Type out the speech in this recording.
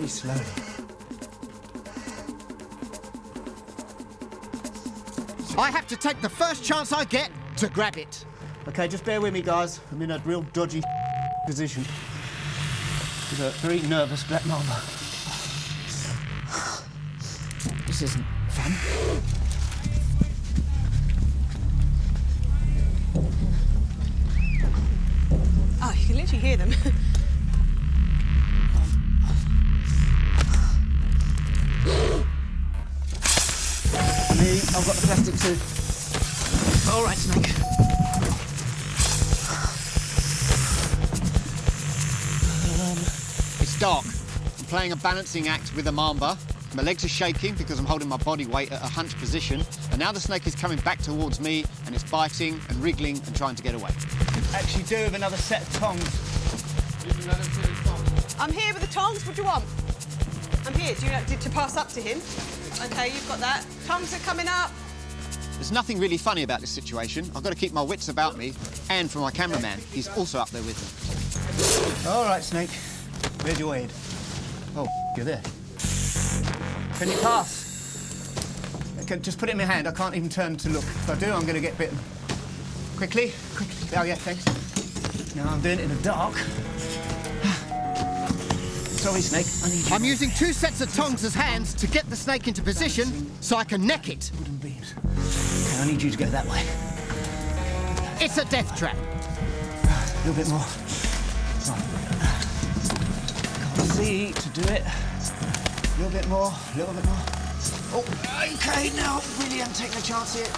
very slowly. I have to take the first chance I get to grab it. OK, just bear with me, guys. I'm in a real dodgy position. With a very nervous black mamba. This isn't fun. Oh, you can literally hear them. Me, I've got the plastic too. All right, Snake. It's dark. I'm playing a balancing act with a mamba. My legs are shaking because I'm holding my body weight at a hunched position. And now the snake is coming back towards me and it's biting and wriggling and trying to get away. Actually do have another set of tongs. I'm here with the tongs. What do you want? I'm here. Do you need to pass up to him? OK, you've got that. Tongs are coming up. There's nothing really funny about this situation. I've got to keep my wits about me, and for my cameraman. He's also up there with me. All right, Snake. Where's your head? Oh, you're there. Can you pass? Just put it in my hand. I can't even turn to look. If I do, I'm going to get bitten. Quickly, quickly. Oh, yeah, thanks. Now I'm doing it in the dark. Sorry, Snake. I need you. I'm using 2 sets of tongs as hands to get the snake into position so I can neck it. Wooden beams. Okay, I need you to go that way. It's a death trap. A little bit more. Can't see to do it. A little bit more, a little bit more. Oh, OK, now really am taking a chance here.